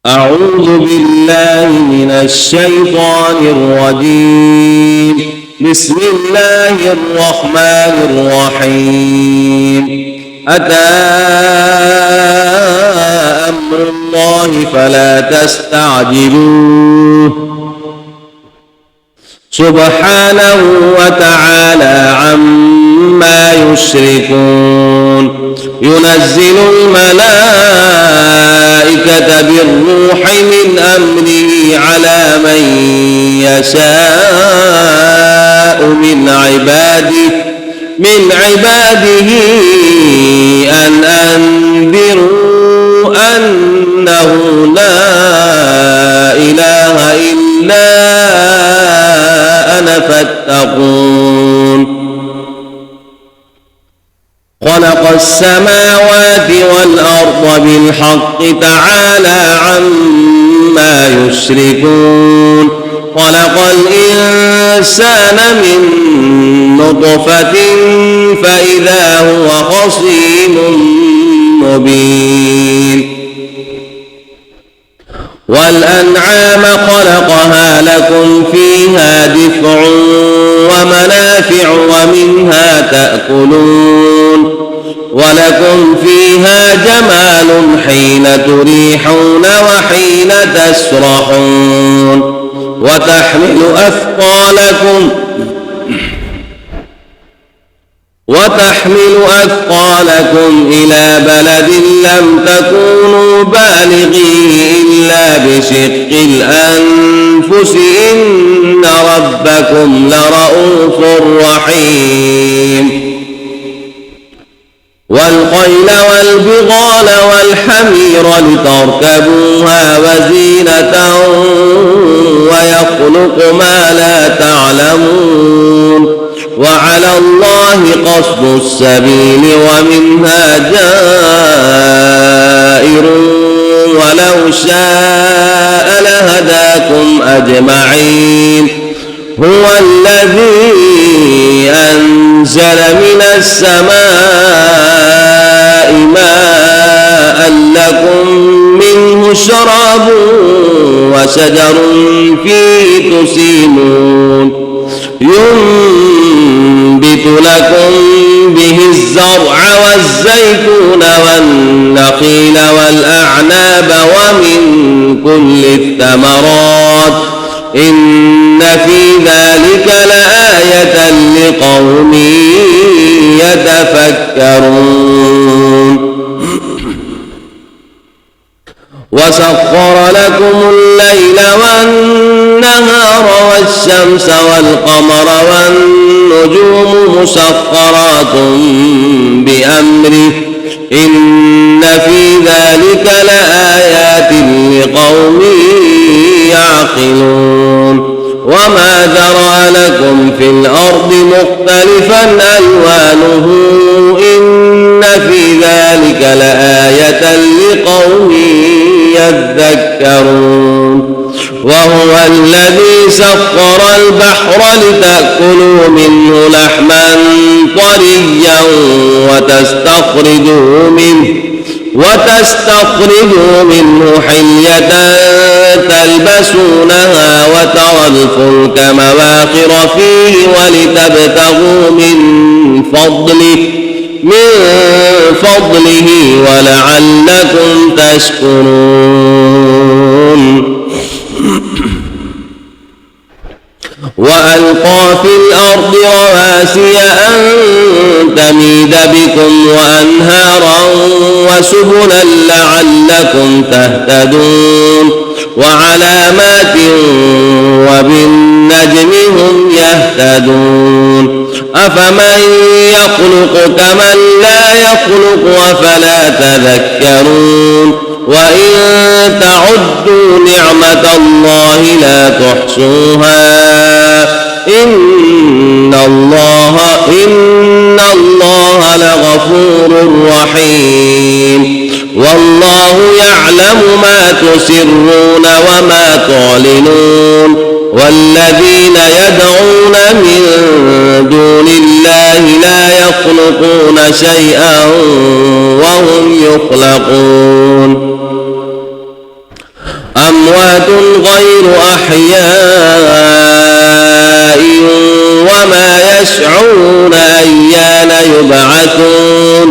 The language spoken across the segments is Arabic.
أعوذ بالله من الشيطان الرجيم. بسم الله الرحمن الرحيم. أتى أمر الله فلا تستعجلوه سبحانه وتعالى عما يشركون. ينزل الملائكة بالروح من أمره على من يشاء من عباده أن أنذروا أنه لا إله إلا أنا فاتقون. خلق السماوات والأرض بالحق تعالى عما يشركون. خلق الإنسان من نطفة فإذا هو خصيم مبين. والأنعام خلقها لكم فيها دفع ومنافع ومنها تأكلون. ولكم فيها جمال حين تريحون وحين تسرحون. وتحمل أثقالكم إلى بلد لم تكونوا بالغيه إلا بشق الأنفس إن ربكم لرؤوف رحيم. والخيل والبغال والحمير لتركبوها وزينة ويخلق ما لا تعلمون. وعلى الله قصد السبيل ومنها جائر ولو شاء لهداكم أجمعين. هو الذي أنزل من السماء ماء لكم منه شراب وشجر فيه تسيمون. ينبت لكم به الزرع والزيتون والنخيل والأعناب ومن كل الثمرات إن في ذلك لآية لقوم يتفكرون. وسخر لكم الليل والنهار والشمس والقمر والنجوم مسخرات بأمره إن في ذلك لآيات لقوم يعقلون. وما ذرأ لكم في الأرض مختلفا ألوانه إن في ذلك لآية لقوم يذكرون. وهو الذي سخر البحر لتأكلوا منه لحما طريا وتستخرجوا منه حلية تلبسونها وترى الفلك مواخر فيه ولتبتغوا من فضله ولعلكم تشكرون. وألقى في الأرض رواسي أن تميد بكم وأنهارا وسبلا لعلكم تهتدون. وعلامات وبالنجم هم يهتدون. أفمن يخلق كمن لا يخلق أفلا تذكرون. وإن تعدوا نعمة الله لا تحصوها إن الله لغفور رحيم. والله يعلم ما تسرون وما تعلنون. والذين يدعون من دون الله لا يخلقون شيئا وهم يخلقون. أحياء وما يشعرون أيان يبعثون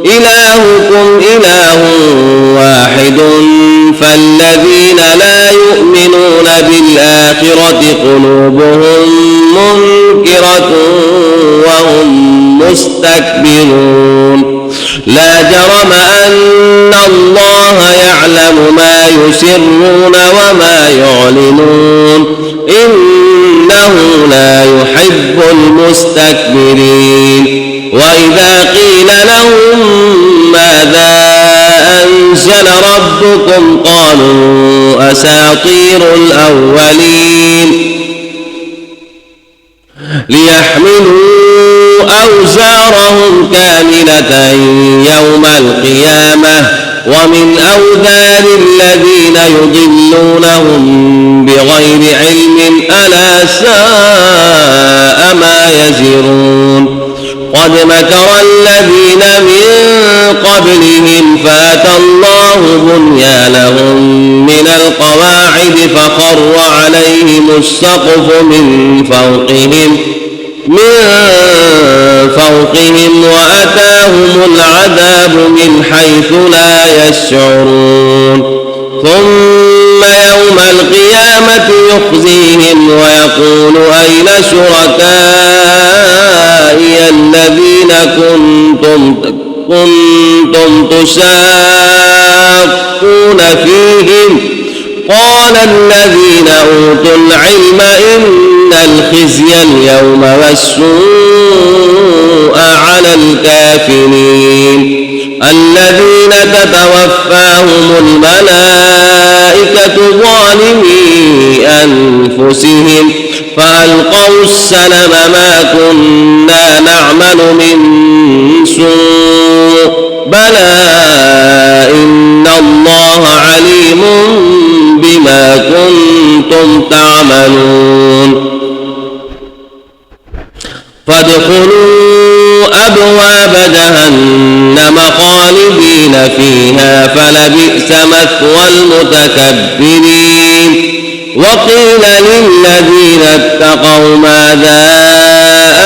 إلهكم إله واحد فالذين لا يؤمنون بالآخرة قلوبهم منكرة وهم مستكبرون لا جرم أن الله يعلم ما يسرون وما يعلنون إنه لا يحب المستكبرين وإذا قيل لهم ماذا أنزل ربكم قالوا أساطير الأولين ليحملوا أوزارهم كاملة يوم القيامة ومن أوزار الذين يضلونهم بغير علم ألا ساء ما يزرون قد مكر الذين من قبلهم فأتى الله بنيانهم من القواعد فخر عليهم السقف من فوقهم وأتاهم العذاب من حيث لا يشعرون ثم يوم القيامة يخزيهم ويقول أين شركائي الذين كنتم تشاقون فيهم قال الذين أوتوا العلم إن الخزي اليوم والسوء على الكافرين الذين تتوفاهم الملائكة ظالمي أنفسهم فألقوا السلم ما كنا نعمل من سوء بلى إن الله عليم بما كنتم تعملون فادخلوا أبواب جهنم خالدين فيها فلبئس مثوى المتكبرين وقيل للذين اتقوا ماذا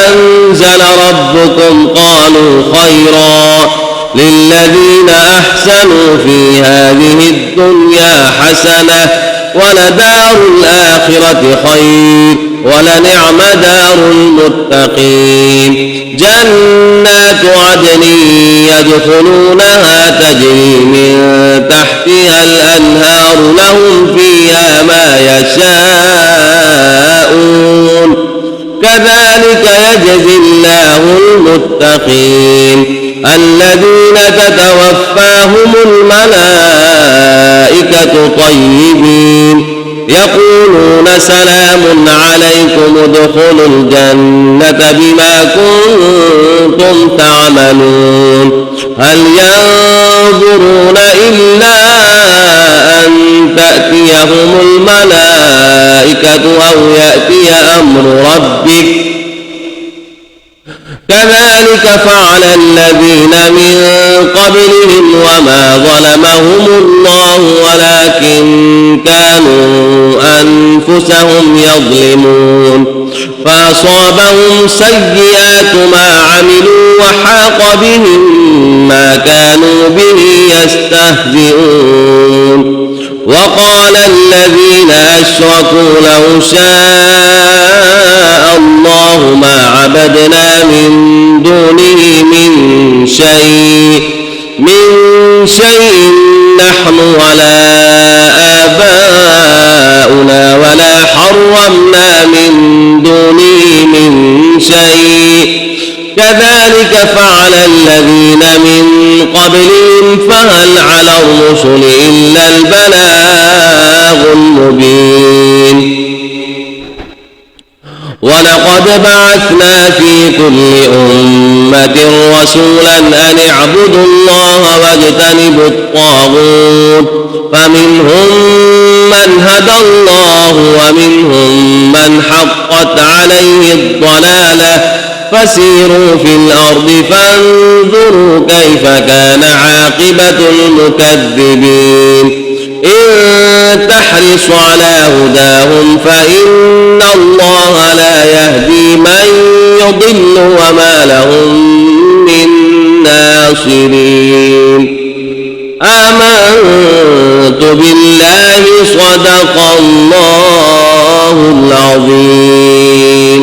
أنزل ربكم قالوا خيرا للذين أحسنوا في هذه الدنيا حسنة ولدار الآخرة خير ولنعم دار المتقين جنات عدن يدخلونها تجري من تحتها الأنهار لهم فيها ما يشاءون كذلك يجزي الله المتقين الذين تتوفاهم الملائكة طيبين يقولون سلام عليكم ادخلوا الجنة بما كنتم تعملون هل ينظرون إلا أن تأتيهم الملائكة أو يأتي أمر ربك كذلك فعل الذين من قبلهم وما ظلمهم الله ولكن كانوا أنفسهم يظلمون فأصابهم سيئات ما عملوا وحاق بهم ما كانوا به يستهزئون وقال الذين أشركوا لو شاء الله ما عبدنا من دونه من شيء نحن ولا آباؤنا ولا حرمنا من دونه من شيء كذلك فعل الذين من قبلهم فهل على الرسل إلا البلاغ المبين ولقد بعثنا في كل أمة رسولا أن اعبدوا الله واجتنبوا الطاغوت فمنهم من هدى الله ومنهم من حقت عليه الضلالة فسيروا في الأرض فانظروا كيف كان عاقبة المكذبين إن نحرص على هداهم فإن الله لا يهدي من يضل وما لهم من ناصرين. آمنت بالله صدق الله العظيم.